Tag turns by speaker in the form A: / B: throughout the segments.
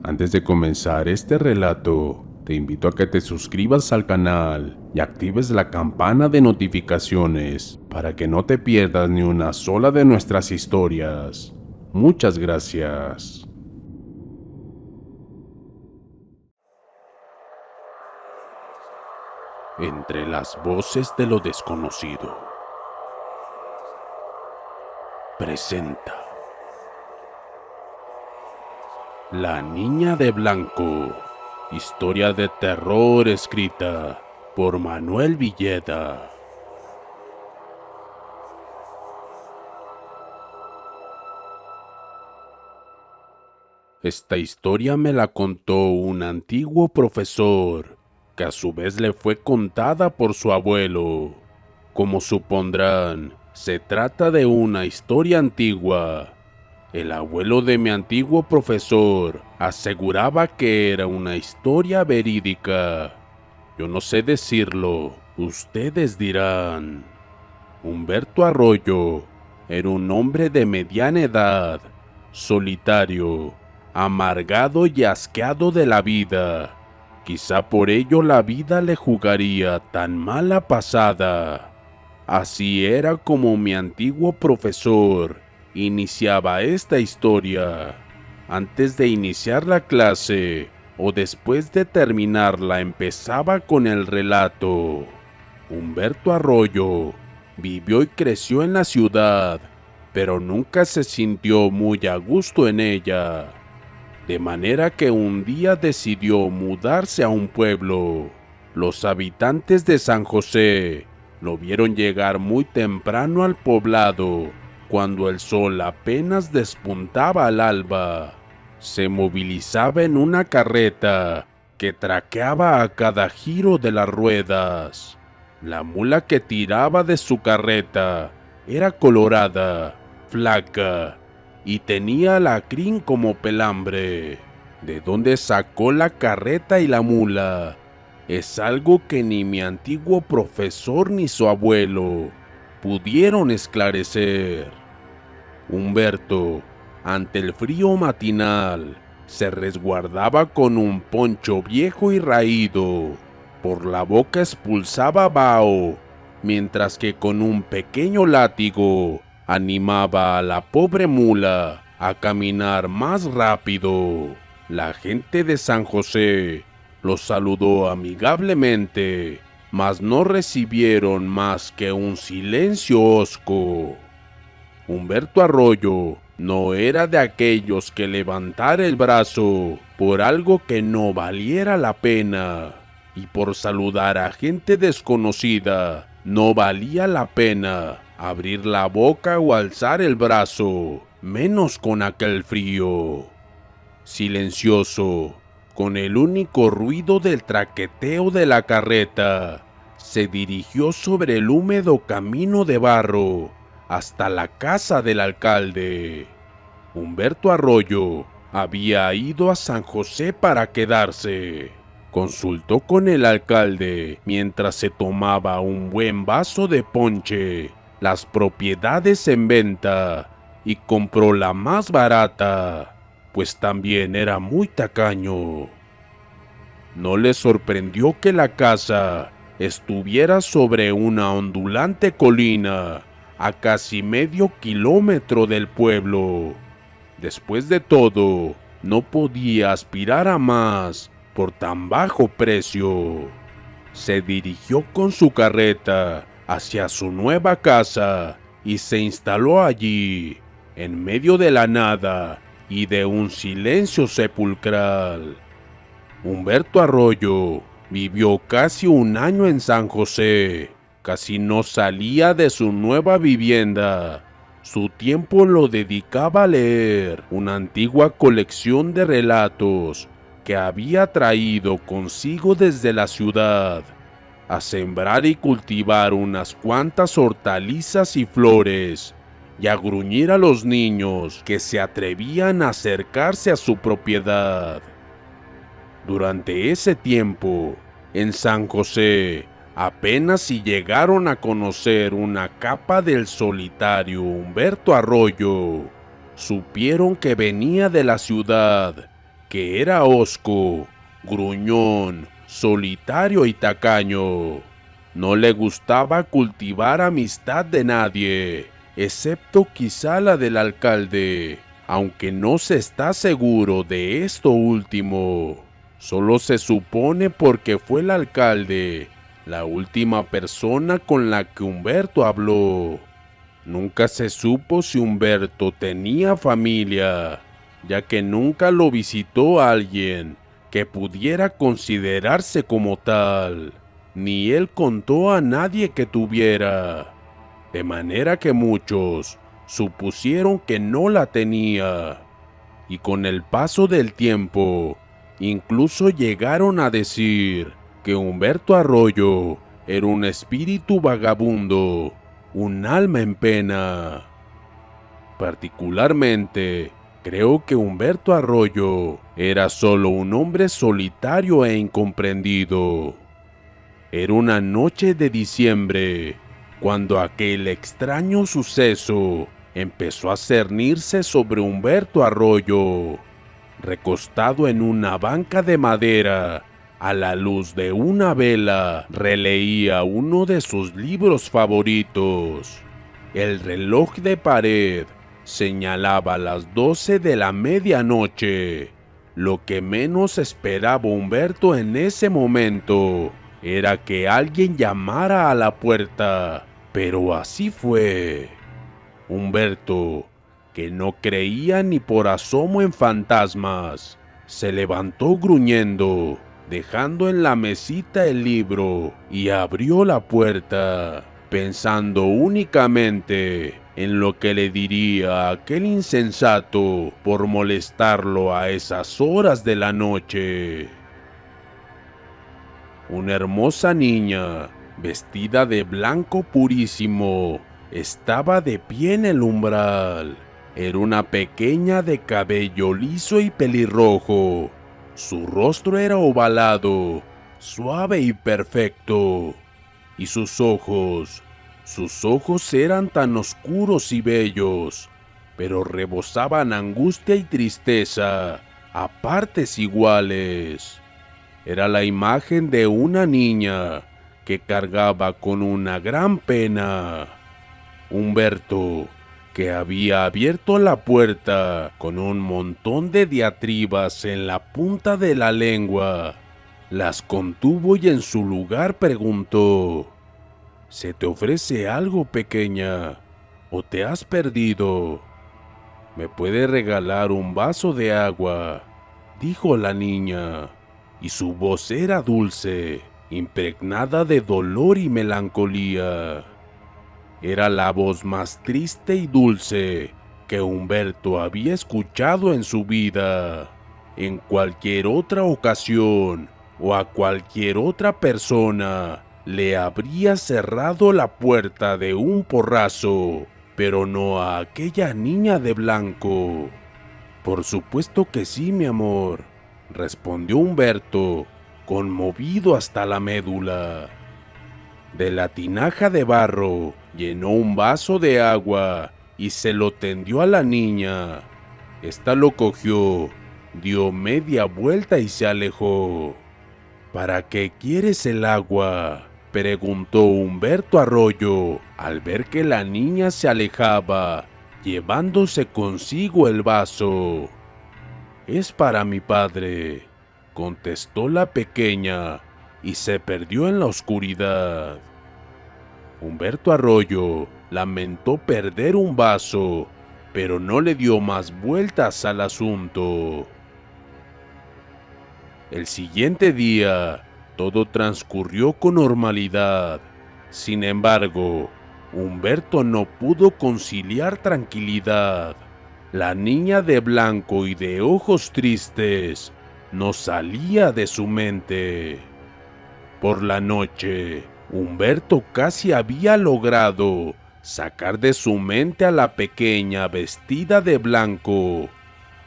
A: Antes de comenzar este relato, te invito a que te suscribas al canal y actives la campana de notificaciones para que no te pierdas ni una sola de nuestras historias. Muchas gracias. Entre las voces de lo desconocido, presenta La Niña de Blanco, historia de terror escrita por Manuel Villeda. Esta historia me la contó un antiguo profesor, que a su vez le fue contada por su abuelo. Como supondrán, se trata de una historia antigua. El abuelo de mi antiguo profesor aseguraba que era una historia verídica. Yo no sé decirlo, ustedes dirán. Humberto Arroyo era un hombre de mediana edad, solitario, amargado y asqueado de la vida. Quizá por ello la vida le jugaría tan mala pasada. Así era como mi antiguo profesor iniciaba esta historia. Antes de iniciar la clase o después de terminarla empezaba con el relato. Humberto Arroyo vivió y creció en la ciudad, pero nunca se sintió muy a gusto en ella. De manera que un día decidió mudarse a un pueblo. Los habitantes de San José lo vieron llegar muy temprano al poblado, cuando el sol apenas despuntaba al alba. Se movilizaba en una carreta que traqueaba a cada giro de las ruedas. La mula que tiraba de su carreta era colorada, flaca, y tenía la crin como pelambre. ¿De dónde sacó la carreta y la mula? Es algo que ni mi antiguo profesor ni su abuelo pudieron esclarecer. Humberto, ante el frío matinal, se resguardaba con un poncho viejo y raído. Por la boca expulsaba vaho, mientras que con un pequeño látigo animaba a la pobre mula a caminar más rápido. La gente de San José los saludó amigablemente, mas no recibieron más que un silencio hosco. Humberto Arroyo no era de aquellos que levantara el brazo por algo que no valiera la pena, y por saludar a gente desconocida no valía la pena abrir la boca o alzar el brazo, menos con aquel frío. Silencioso, con el único ruido del traqueteo de la carreta, se dirigió sobre el húmedo camino de barro hasta la casa del alcalde. Humberto Arroyo había ido a San José para quedarse. Consultó con el alcalde mientras se tomaba un buen vaso de ponche las propiedades en venta y compró la más barata, pues también era muy tacaño. No le sorprendió que la casa estuviera sobre una ondulante colina a casi medio kilómetro del pueblo. Después de todo, no podía aspirar a más por tan bajo precio. Se dirigió con su carreta hacia su nueva casa y se instaló allí, en medio de la nada y de un silencio sepulcral. Humberto Arroyo vivió casi un año en San José. Casi no salía de su nueva vivienda. Su tiempo lo dedicaba a leer una antigua colección de relatos que había traído consigo desde la ciudad, a sembrar y cultivar unas cuantas hortalizas y flores, y a gruñir a los niños que se atrevían a acercarse a su propiedad. Durante ese tiempo, en San José, apenas si llegaron a conocer una capa del solitario Humberto Arroyo. Supieron que venía de la ciudad que era hosco, gruñón, solitario y tacaño. No le gustaba cultivar amistad de nadie, excepto quizá la del alcalde, aunque no se está seguro de esto último. Solo se supone porque fue el alcalde la última persona con la que Humberto habló. Nunca se supo si Humberto tenía familia, ya que nunca lo visitó alguien que pudiera considerarse como tal, ni él contó a nadie que tuviera, de manera que muchos supusieron que no la tenía, y con el paso del tiempo, incluso llegaron a decir que Humberto Arroyo era un espíritu vagabundo, un alma en pena. Particularmente, creo que Humberto Arroyo era solo un hombre solitario e incomprendido. Era una noche de diciembre, cuando aquel extraño suceso empezó a cernirse sobre Humberto Arroyo. Recostado en una banca de madera, a la luz de una vela, releía uno de sus libros favoritos. El reloj de pared señalaba las 12 de la medianoche. Lo que menos esperaba Humberto en ese momento era que alguien llamara a la puerta, pero así fue. Humberto, que no creía ni por asomo en fantasmas, se levantó gruñendo, dejando en la mesita el libro, y abrió la puerta, pensando únicamente en lo que le diría aquel insensato por molestarlo a esas horas de la noche. Una hermosa niña, vestida de blanco purísimo, estaba de pie en el umbral. Era una pequeña de cabello liso y pelirrojo. Su rostro era ovalado, suave y perfecto. Y sus ojos eran tan oscuros y bellos, pero rebosaban angustia y tristeza a partes iguales. Era la imagen de una niña que cargaba con una gran pena. Humberto, que había abierto la puerta con un montón de diatribas en la punta de la lengua, las contuvo y en su lugar preguntó: ¿Se te ofrece algo, pequeña? ¿O te has perdido? ¿Me puede regalar un vaso de agua?, dijo la niña, y su voz era dulce, impregnada de dolor y melancolía. Era la voz más triste y dulce que Humberto había escuchado en su vida. En cualquier otra ocasión o a cualquier otra persona le habría cerrado la puerta de un porrazo, pero no a aquella niña de blanco. Por supuesto que sí, mi amor, respondió Humberto, conmovido hasta la médula. De la tinaja de barro llenó un vaso de agua y se lo tendió a la niña. Esta lo cogió, dio media vuelta y se alejó. ¿Para qué quieres el agua?, preguntó Humberto Arroyo al ver que la niña se alejaba, llevándose consigo el vaso. Es para mi padre, contestó la pequeña, y se perdió en la oscuridad. Humberto Arroyo lamentó perder un vaso, pero no le dio más vueltas al asunto. El siguiente día, todo transcurrió con normalidad. Sin embargo, Humberto no pudo conciliar tranquilidad. La niña de blanco y de ojos tristes no salía de su mente. Por la noche, Humberto casi había logrado sacar de su mente a la pequeña vestida de blanco.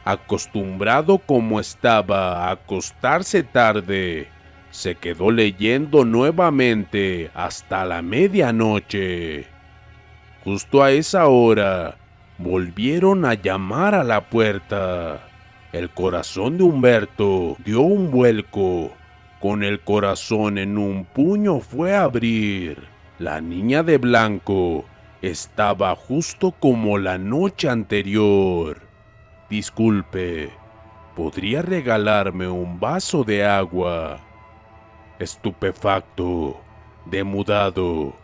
A: Acostumbrado como estaba a acostarse tarde, se quedó leyendo nuevamente hasta la medianoche. Justo a esa hora, volvieron a llamar a la puerta. El corazón de Humberto dio un vuelco. Con el corazón en un puño fue a abrir. La niña de blanco estaba justo como la noche anterior. Disculpe, ¿podría regalarme un vaso de agua? Estupefacto, demudado,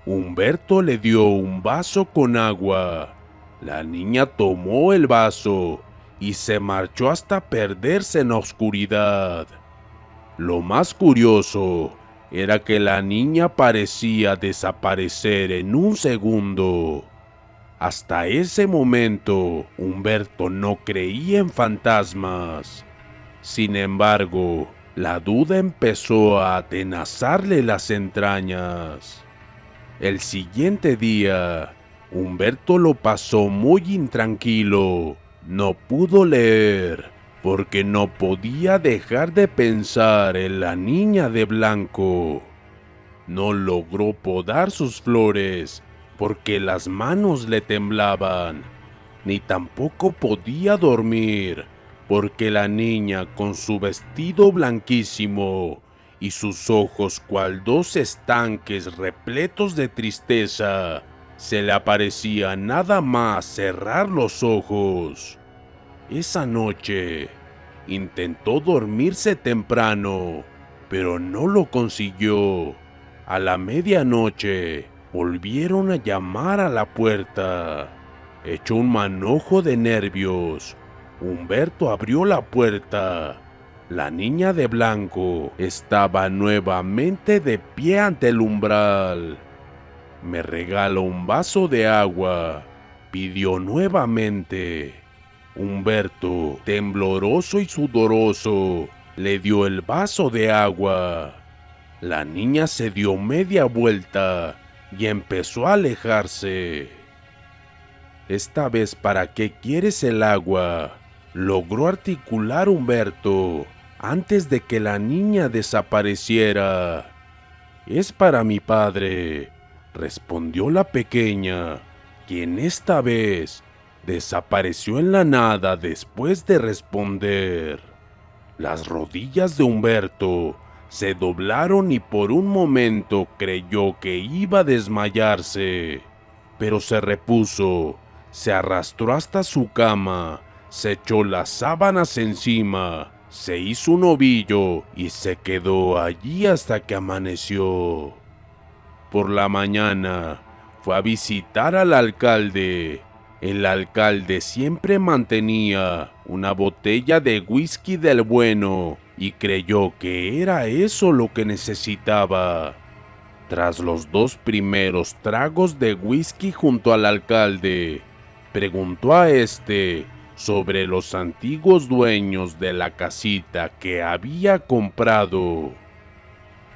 A: Humberto le dio un vaso con agua. La niña tomó el vaso y se marchó hasta perderse en la oscuridad. Lo más curioso era que la niña parecía desaparecer en un segundo. Hasta ese momento, Humberto no creía en fantasmas. Sin embargo, la duda empezó a atenazarle las entrañas. El siguiente día, Humberto lo pasó muy intranquilo. No pudo leer porque no podía dejar de pensar en la niña de blanco. No logró podar sus flores porque las manos le temblaban, ni tampoco podía dormir porque la niña, con su vestido blanquísimo y sus ojos cual dos estanques repletos de tristeza, se le aparecía nada más cerrar los ojos. Esa noche intentó dormirse temprano, pero no lo consiguió. A la medianoche volvieron a llamar a la puerta. Hecho un manojo de nervios, Humberto abrió la puerta. La niña de blanco estaba nuevamente de pie ante el umbral. «¿Me regala un vaso de agua?», pidió nuevamente. Humberto, tembloroso y sudoroso, le dio el vaso de agua. La niña se dio media vuelta y empezó a alejarse. «Esta vez, ¿para qué quieres el agua?», logró articular Humberto antes de que la niña desapareciera. «Es para mi padre», respondió la pequeña, quien esta vez desapareció en la nada después de responder. Las rodillas de Humberto se doblaron y por un momento creyó que iba a desmayarse, pero se repuso, se arrastró hasta su cama, se echó las sábanas encima, se hizo un ovillo y se quedó allí hasta que amaneció. Por la mañana fue a visitar al alcalde. El alcalde siempre mantenía una botella de whisky del bueno y creyó que era eso lo que necesitaba. Tras los 2 primeros tragos de whisky junto al alcalde, preguntó a este sobre los antiguos dueños de la casita que había comprado.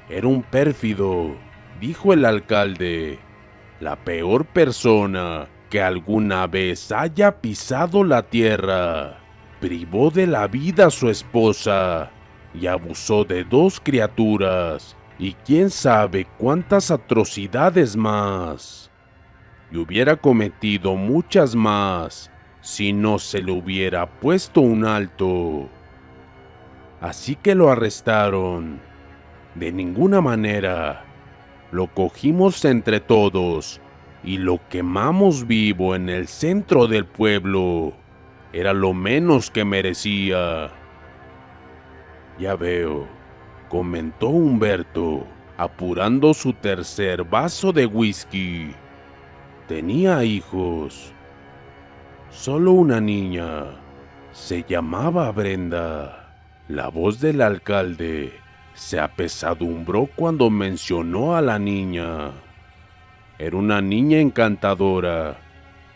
A: «Era un pérfido», dijo el alcalde, «la peor persona que alguna vez haya pisado la tierra. Privó de la vida a su esposa y abusó de 2 criaturas y quién sabe cuántas atrocidades más. Y hubiera cometido muchas más si no se le hubiera puesto un alto. Así que lo arrestaron. De ninguna manera. Lo cogimos entre todos y lo quemamos vivo en el centro del pueblo. Era lo menos que merecía». «Ya veo», comentó Humberto, apurando su tercer vaso de whisky. «Tenía hijos. Solo una niña. Se llamaba Brenda». La voz del alcalde se apesadumbró cuando mencionó a la niña. Era una niña encantadora.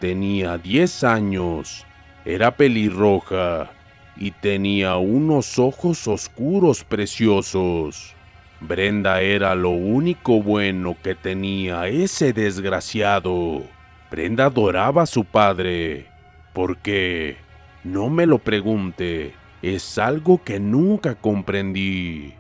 A: Tenía 10 años. Era pelirroja y tenía unos ojos oscuros preciosos. Brenda era lo único bueno que tenía ese desgraciado. Brenda adoraba a su padre. ¿Por qué? No me lo pregunte. Es algo que nunca comprendí.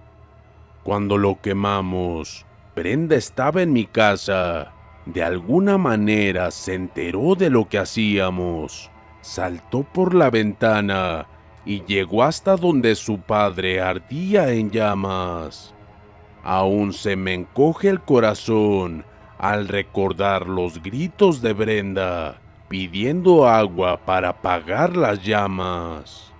A: Cuando lo quemamos, Brenda estaba en mi casa. De alguna manera se enteró de lo que hacíamos. Saltó por la ventana y llegó hasta donde su padre ardía en llamas. Aún se me encoge el corazón al recordar los gritos de Brenda pidiendo agua para apagar las llamas.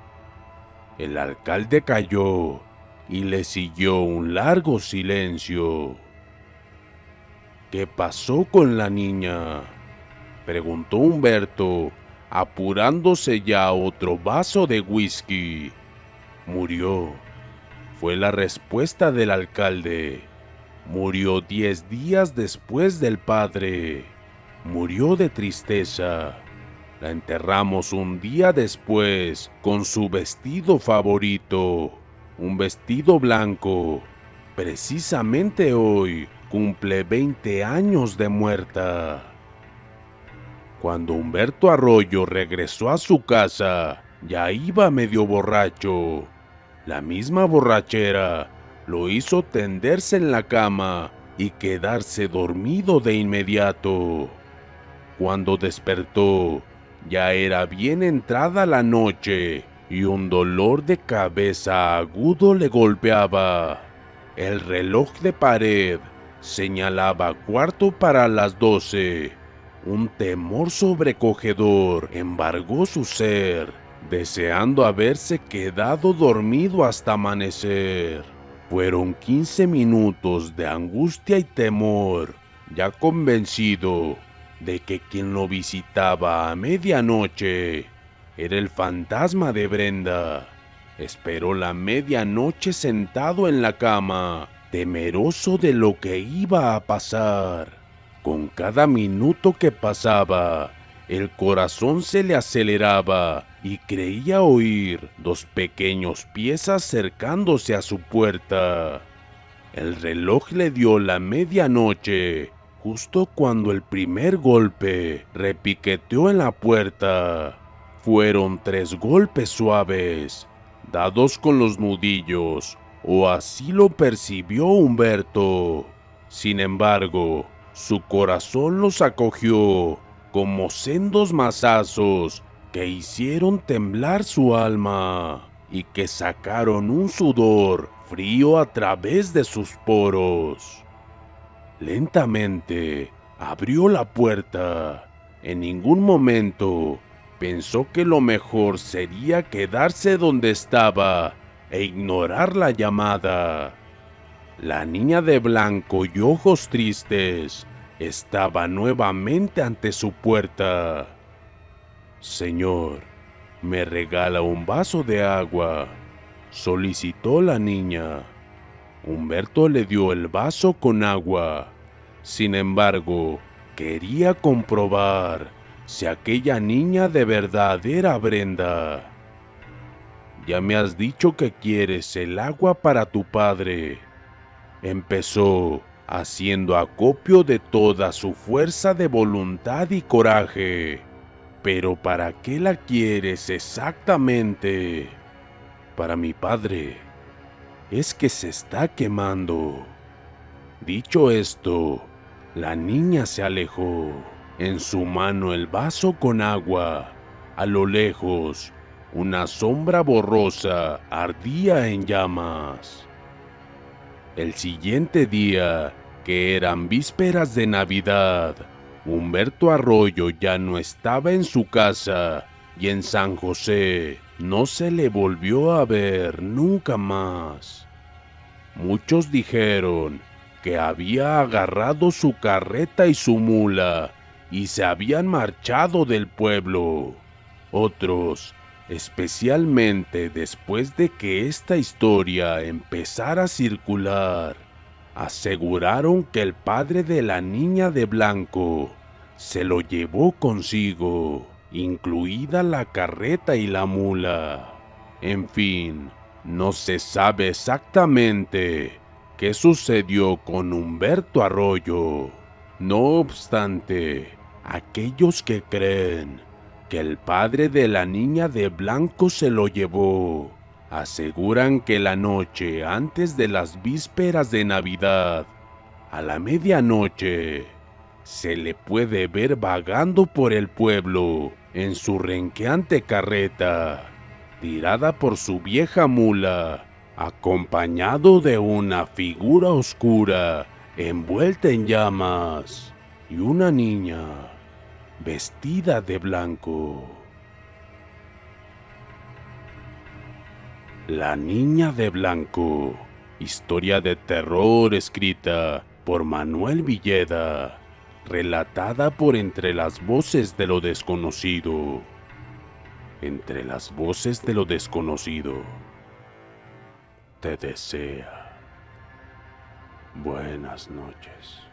A: El alcalde calló y le siguió un largo silencio. ¿Qué pasó con la niña?, preguntó Humberto, apurándose ya otro vaso de whisky. Murió, fue la respuesta del alcalde. Murió 10 días después del padre. Murió de tristeza. La enterramos un día después con su vestido favorito, un vestido blanco. Precisamente hoy cumple 20 años de muerta. Cuando Humberto Arroyo regresó a su casa, ya iba medio borracho. La misma borrachera lo hizo tenderse en la cama y quedarse dormido de inmediato. Cuando despertó, ya era bien entrada la noche y un dolor de cabeza agudo le golpeaba. El reloj de pared señalaba 12:15. Un temor sobrecogedor embargó su ser, deseando haberse quedado dormido hasta amanecer. Fueron 15 minutos de angustia y temor, ya convencido de que quien lo visitaba a medianoche era el fantasma de Brenda. Esperó la medianoche sentado en la cama, temeroso de lo que iba a pasar. Con cada minuto que pasaba, el corazón se le aceleraba y creía oír 2 pequeños pies acercándose a su puerta. El reloj le dio la medianoche, justo cuando el primer golpe repiqueteó en la puerta. Fueron 3 golpes suaves, dados con los nudillos, o así lo percibió Humberto. Sin embargo, su corazón los acogió como sendos mazazos que hicieron temblar su alma y que sacaron un sudor frío a través de sus poros. Lentamente abrió la puerta. En ningún momento pensó que lo mejor sería quedarse donde estaba e ignorar la llamada. La niña de blanco y ojos tristes estaba nuevamente ante su puerta. «Señor, ¿me regala un vaso de agua?», solicitó la niña. Humberto le dio el vaso con agua. Sin embargo, quería comprobar si aquella niña de verdad era Brenda. «Ya me has dicho que quieres el agua para tu padre», empezó, haciendo acopio de toda su fuerza de voluntad y coraje. «¿Pero para qué la quieres exactamente?». «Para mi padre. Es que se está quemando». Dicho esto, la niña se alejó, en su mano el vaso con agua. A lo lejos, una sombra borrosa ardía en llamas. El siguiente día, que eran vísperas de Navidad, Humberto Arroyo ya no estaba en su casa y en San José no se le volvió a ver nunca más. Muchos dijeron que había agarrado su carreta y su mula y se habían marchado del pueblo. Otros, especialmente después de que esta historia empezara a circular, aseguraron que el padre de la niña de blanco se lo llevó consigo, incluida la carreta y la mula. En fin, no se sabe exactamente qué sucedió con Humberto Arroyo. No obstante, aquellos que creen que el padre de la niña de blanco se lo llevó, aseguran que la noche antes de las vísperas de Navidad, a la medianoche, se le puede ver vagando por el pueblo en su renqueante carreta. tirada por su vieja mula, acompañado de una figura oscura envuelta en llamas y una niña vestida de blanco. La niña de blanco, historia de terror escrita por Manuel Villeda, relatada por Entre las voces de lo desconocido. Entre las voces de lo desconocido, te desea buenas noches.